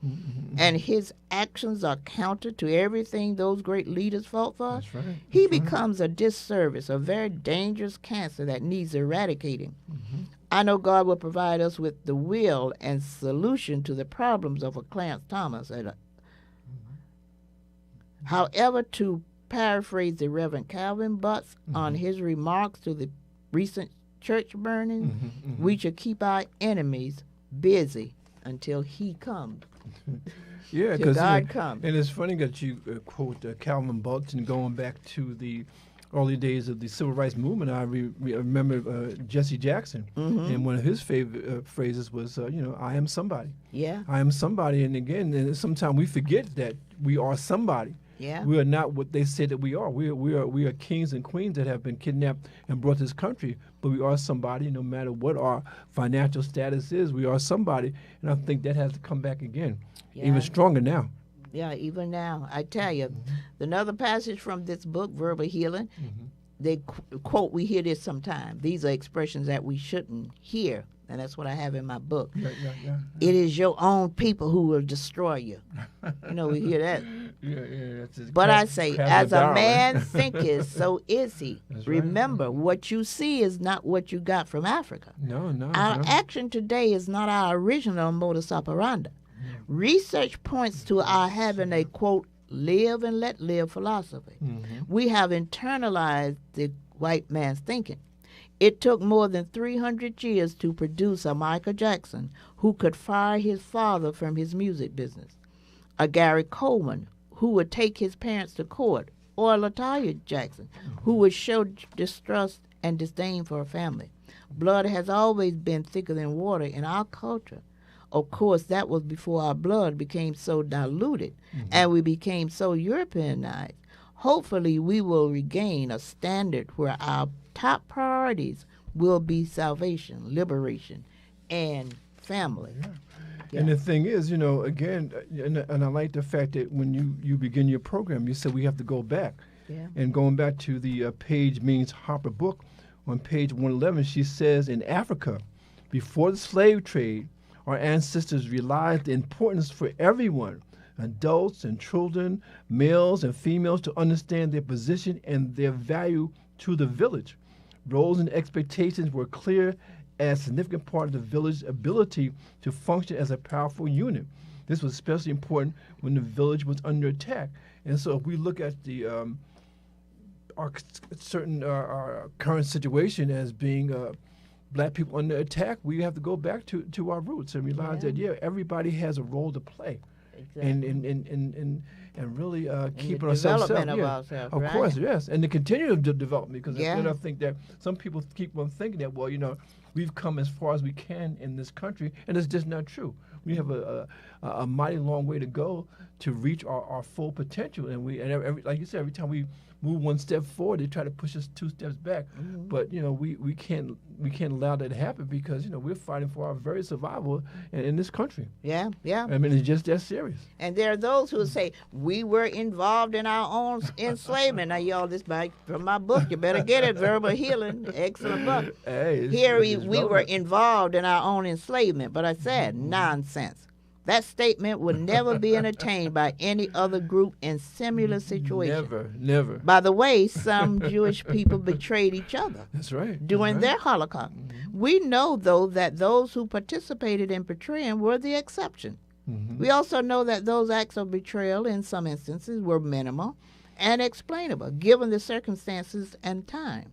and his actions are counter to everything those great leaders fought for, he becomes a disservice, a very dangerous cancer that needs eradicating. I know God will provide us with the will and solution to the problems of a Clarence Thomas. However, to paraphrase the Reverend Calvin Butts on his remarks to the recent church burning, we should keep our enemies busy until he comes. Because God comes. And it's funny that you quote Calvin Butts, and going back to the early days of the civil rights movement, I remember Jesse Jackson, and one of his favorite phrases was, I am somebody. Yeah. I am somebody. And again, sometimes we forget that we are somebody. Yeah. We are not what they say that we are. We are kings and queens that have been kidnapped and brought to this country. But we are somebody, no matter what our financial status is. We are somebody, and I think that has to come back again, even stronger now. Yeah, even now. I tell you, another passage from this book, Verbal Healing, they quote, we hear this sometimes. These are expressions that we shouldn't hear, and that's what I have in my book. Yeah. It is your own people who will destroy you. We hear that. But I say, as a man thinketh, so is he. That's Remember, what you see is not what you got from Africa. No. Our action today is not our original modus operandi. Research points to our having a, quote, live and let live philosophy. We have internalized the white man's thinking. It took more than 300 years to produce a Michael Jackson who could fire his father from his music business, a Gary Coleman who would take his parents to court, or a LaToya Jackson who would show distrust and disdain for her family. Blood has always been thicker than water in our culture. Of course, that was before our blood became so diluted and we became so Europeanized. Hopefully, we will regain a standard where our top priorities will be salvation, liberation, and family. Yeah. And the thing is, again, and I like the fact that when you begin your program, you said we have to go back. Yeah. And going back to the Page Means Harper book, on page 111, she says, in Africa, before the slave trade, our ancestors realized the importance for everyone, adults and children, males and females, to understand their position and their value to the village. Roles and expectations were clear as a significant part of the village's ability to function as a powerful unit. This was especially important when the village was under attack. And so if we look at the our current situation as being black people under attack, we have to go back to our roots and realize that everybody has a role to play, and really keeping ourselves safe. Of course, yes, and to continue to develop, because I think that some people keep on thinking that we've come as far as we can in this country, and it's just not true. We have a mighty long way to go to reach our full potential, and like you said, every time we move one step forward, they try to push us 2 steps back. But we can't allow that to happen, because we're fighting for our very survival in this country. Yeah. I mean, it's just that serious. And there are those who say we were involved in our own enslavement. Now, y'all, this back from my book. You better get it. Verbal Healing, excellent book. Hey, Here we were involved in our own enslavement, but I said nonsense. That statement would never be entertained by any other group in similar situations. Never. By the way, some Jewish people betrayed each other. That's right. During their Holocaust. We know, though, that those who participated in betraying were the exception. We also know that those acts of betrayal in some instances were minimal and explainable, given the circumstances and time.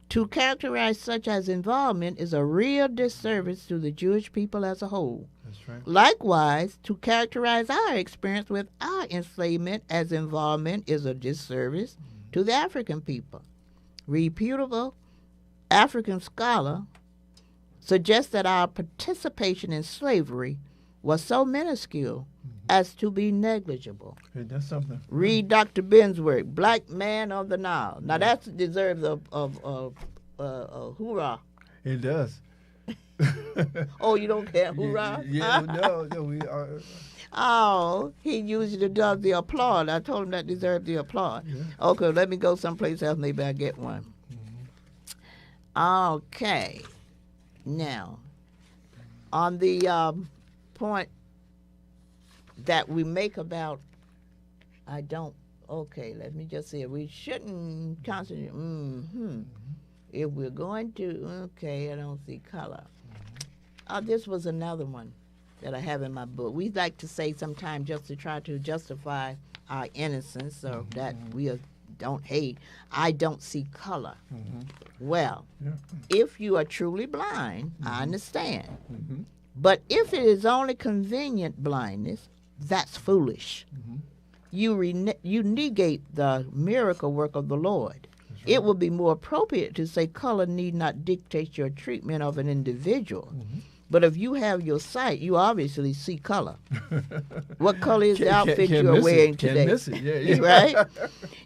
To characterize such as involvement is a real disservice to the Jewish people as a whole. That's right. Likewise, to characterize our experience with our enslavement as involvement is a disservice to the African people. Reputable African scholar suggests that our participation in slavery was so minuscule as to be negligible. Hey, that's something. Read Dr. Ben's work, Black Man of the Nile. Now that deserves of hoorah. It does. Oh, you don't care, hoorah? Yeah, no, we are. Oh, he usually does the applaud. I told him that deserved the applaud. Yeah. Okay, let me go someplace else. Maybe I'll get one. Okay. Now, on the point that we make about, let me just say, we shouldn't concentrate, if we're going to, I don't see color. This was another one that I have in my book. We like to say sometimes, just to try to justify our innocence, or that we don't hate, I don't see color. Well, if you are truly blind, I understand. But if it is only convenient blindness, that's foolish. You negate the miracle work of the Lord. It would be more appropriate to say color need not dictate your treatment of an individual. But if you have your sight, you obviously see color. What color is the outfit can't you're miss wearing it. today? Can't miss it. Yeah. Right?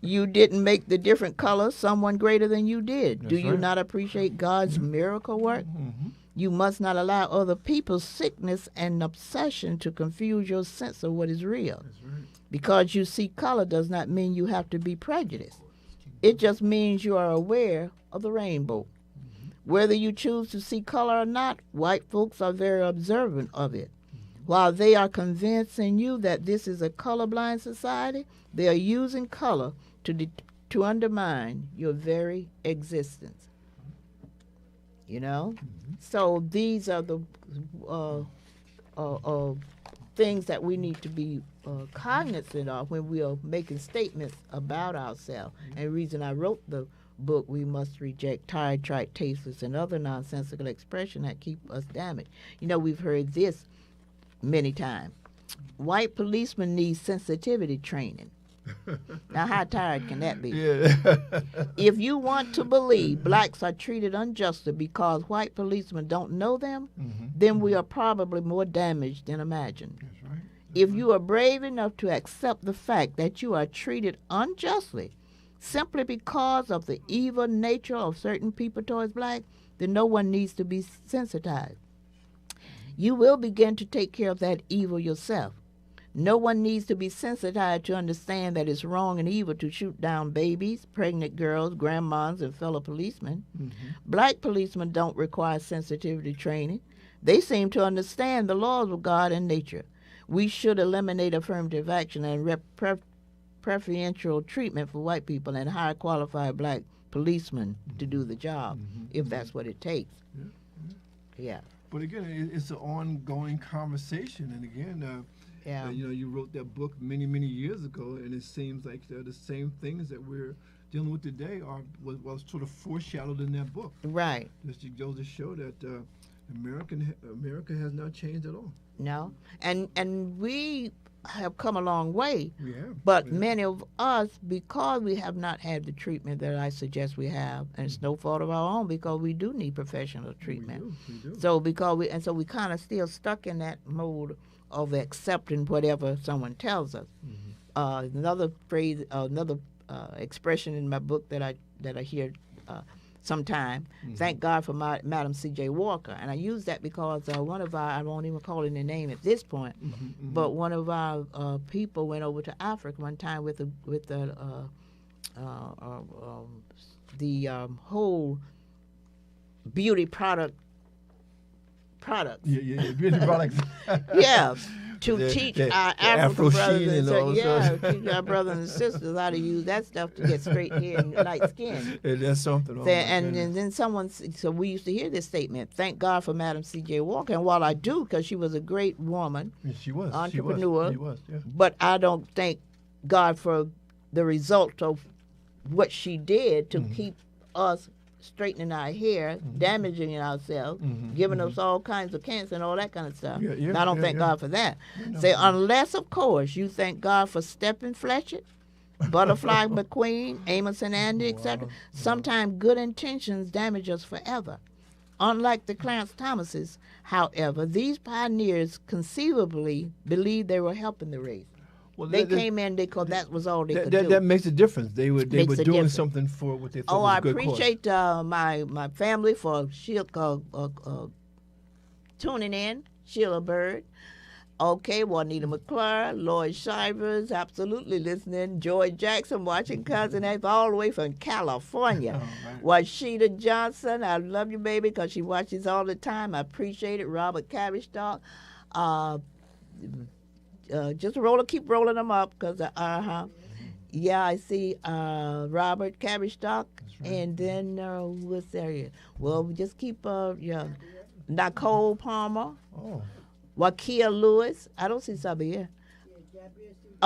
You didn't make the different colors someone greater than you did. That's Do you right. not appreciate God's miracle work? Mm-hmm. You must not allow other people's sickness and obsession to confuse your sense of what is real. That's right. Because you see color does not mean you have to be prejudiced. It just means you are aware of the rainbow. Whether you choose to see color or not, white folks are very observant of it. While they are convincing you that this is a colorblind society, they are using color to undermine your very existence. You know? So these are the things that we need to be cognizant of when we are making statements about ourselves. And the reason I wrote the book, We Must Reject Tired, Trite, Tasteless, and Other Nonsensical Expression That Keep Us Damaged. You know, we've heard this many times. White policemen need sensitivity training. Now, how tired can that be? Yeah. If you want to believe blacks are treated unjustly because white policemen don't know them, then we are probably more damaged than imagined. That's right. If you are brave enough to accept the fact that you are treated unjustly simply because of the evil nature of certain people towards black, then no one needs to be sensitized. You will begin to take care of that evil yourself. No one needs to be sensitized to understand that it's wrong and evil to shoot down babies, pregnant girls, grandmas, and fellow policemen. Black policemen don't require sensitivity training. They seem to understand the laws of God and nature. We should eliminate affirmative action and preferential treatment for white people and hire qualified black policemen to do the job, if that's what it takes. Yeah. But again, it's an ongoing conversation. And again, you know, you wrote that book many, many years ago, and it seems like the same things that we're dealing with today was sort of foreshadowed in that book. Right. Just goes to show that America has not changed at all. No. And we have come a long way. We have. But many of us, because we have not had the treatment that I suggest we have, and it's no fault of our own, because we do need professional treatment. We do. So we kind of still stuck in that mode of accepting whatever someone tells us. Another phrase, another expression in my book that I hear sometime. Thank God for Madam C.J. Walker, and I use that because one of our, I won't even call it a name at this point, but one of our people went over to Africa one time with the whole beauty products. Yeah, beauty products. Yeah, to teach our African brothers teach our brothers and sisters how to use that stuff to get straight hair and light skin. Yeah, that's something. Oh, and then so we used to hear this statement, thank God for Madam C.J. Walker. And while I do, because she was a great woman, she was entrepreneur, she was, yeah. But I don't thank God for the result of what she did to keep us straightening our hair, damaging ourselves, giving us all kinds of cancer and all that kind of stuff. I don't thank God for that. Say, unless, of course, you thank God for Stephen Fletcher, Butterfly McQueen, Amos and Andy, etc. Sometimes good intentions damage us forever. Unlike the Clarence Thomases, however, these pioneers conceivably believed they were helping the race. Well, they came in because that was all they could do. That makes a difference. They were doing something for what they thought was a good cause. I appreciate my family for tuning in. Sheila Bird. Okay, Juanita McClure, Lloyd Shivers, absolutely listening. Joy Jackson, watching Cousin F all the way from California. Washida Johnson, I love you, baby, because she watches all the time. I appreciate it. Robert Cavistock. Just keep rolling them up, because yeah, I see Robert Cavistock, and then what's there? Well, we just keep Nicole Palmer, Wakia Lewis. I don't see somebody here.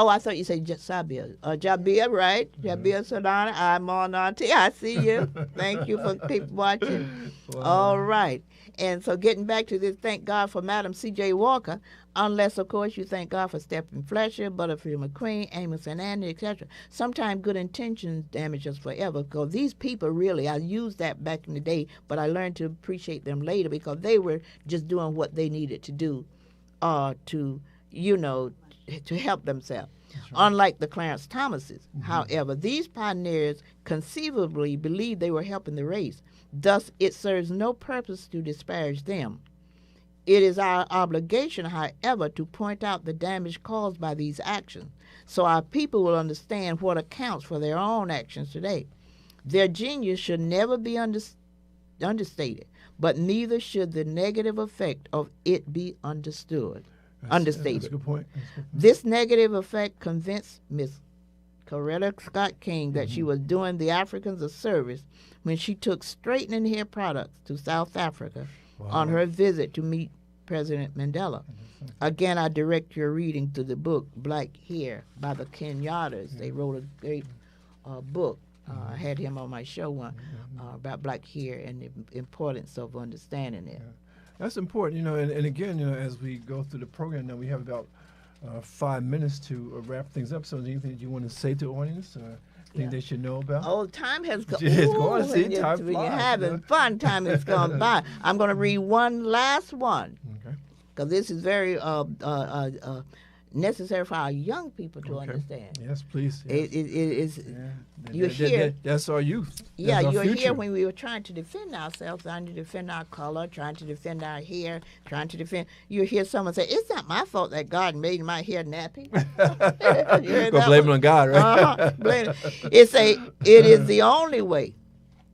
Oh, I thought you said Jabia. Jabia, right? Jabia Sadana. I'm on Auntie. I see you. Thank you for keep watching. Wow. All right. And so getting back to this, thank God for Madam C.J. Walker, unless, of course, you thank God for Stephen Fletcher, Butterfield McQueen, Amos and Andy, etc. Sometimes good intentions damage us forever because these people really, I used that back in the day, but I learned to appreciate them later because they were just doing what they needed to do to, to help themselves. Right. Unlike the Clarence Thomases, however, these pioneers conceivably believed they were helping the race. Thus, it serves no purpose to disparage them. It is our obligation, however, to point out the damage caused by these actions so our people will understand what accounts for their own actions today. Their genius should never be understated, but neither should the negative effect of it be understated. That's a good point. This negative effect convinced Miss Coretta Scott King that she was doing the Africans a service when she took straightening hair products to South Africa on her visit to meet President Mandela. Again, I direct your reading to the book Black Hair by the Kenyattas. They wrote a great book. I had him on my show one about black hair and the importance of understanding it. That's important, and again, as we go through the program now, we have about 5 minutes to wrap things up. So is there anything that you want to say to the audience? Anything they should know about? Oh, time has gone. It's going. See, time when flies. you're having fun, time has gone by. I'm going to read one last one. Okay. Because this is very necessary for our young people to understand. Yes, please. Yes. It is. You're here. That's our youth. Yeah, that's you're our future. here when we were trying to defend ourselves, trying to defend our color, trying to defend our hair, trying to defend. You hear someone say, "It's not my fault that God made my hair nappy." Go blame it on God, right? Blame it. It is the only way.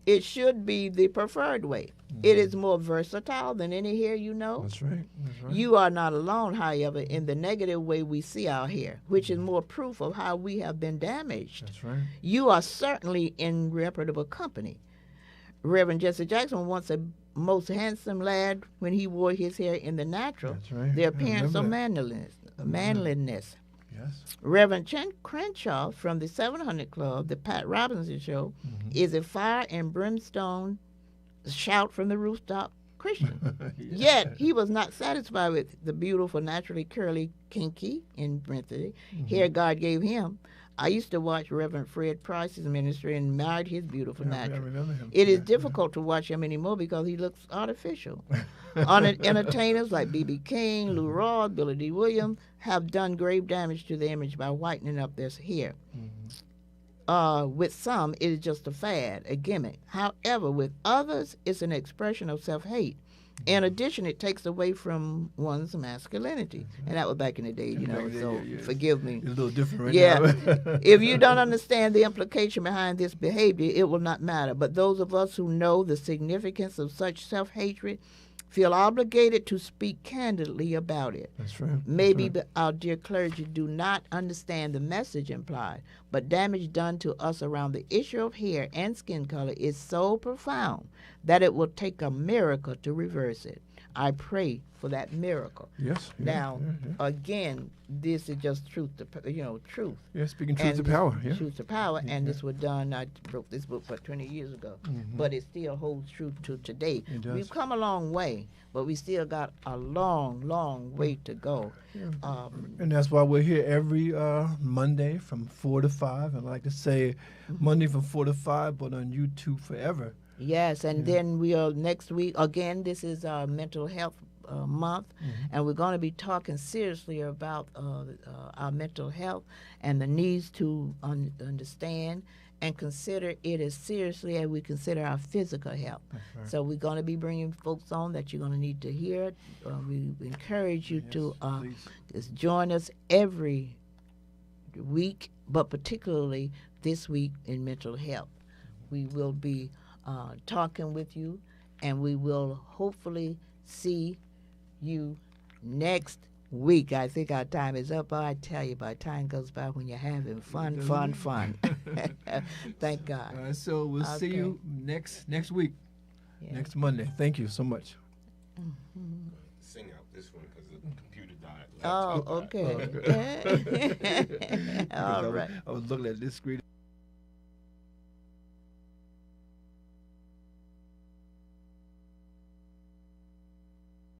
It should be the preferred way. It is more versatile than any hair you know. That's right. That's right. You are not alone, however, in the negative way we see our hair, which is more proof of how we have been damaged. That's right. You are certainly in reputable company. Reverend Jesse Jackson was once a most handsome lad when he wore his hair in the natural. That's right. The appearance of manliness. Yes. Reverend Crenshaw from the 700 Club, the Pat Robinson Show, is a fire and brimstone shout from the rooftop Christian. Yet he was not satisfied with the beautiful, naturally curly, kinky, in parentheses, hair God gave him. I used to watch Reverend Fred Price's ministry and admired his beautiful natural. I remember him. It is difficult to watch him anymore because he looks artificial. Entertainers like B.B. King, Lou Rawls, Billy D. Williams have done grave damage to the image by whitening up their hair. With some, it is just a fad, a gimmick. However, with others, it's an expression of self-hate. In addition, it takes away from one's masculinity. And that was back in the day, so forgive me. It's a little different right now. If you don't understand the implication behind this behavior, it will not matter. But those of us who know the significance of such self-hatred feel obligated to speak candidly about it. That's right. Maybe our dear clergy do not understand the message implied, but damage done to us around the issue of hair and skin color is so profound that it will take a miracle to reverse it. I pray for that miracle. Yes. Now, again, this is just truth to truth. Yeah, speaking truth to power. Yeah. Truth to power, and this was done. I wrote this book about 20 years ago, but it still holds true to today. It does. We've come a long way, but we still got a long, long way to go. And that's why we're here every Monday from 4 to 5. And I like to say Monday from 4 to 5, but on YouTube forever. Yes, and then we are next week. Again, this is our mental health month, and we're going to be talking seriously about our mental health and the needs to understand and consider it as seriously as we consider our physical health. Right. So we're going to be bringing folks on that you're going to need to hear. We encourage you to just join us every week, but particularly this week in mental health. We will be talking with you, and we will hopefully see you next week. I think our time is up. I tell you, by time goes by when you're having fun. Thank God. So we'll see you next week, next Monday. Thank you so much. Sing out this one because the computer died. Oh, okay. Because All right. I was looking at this screen.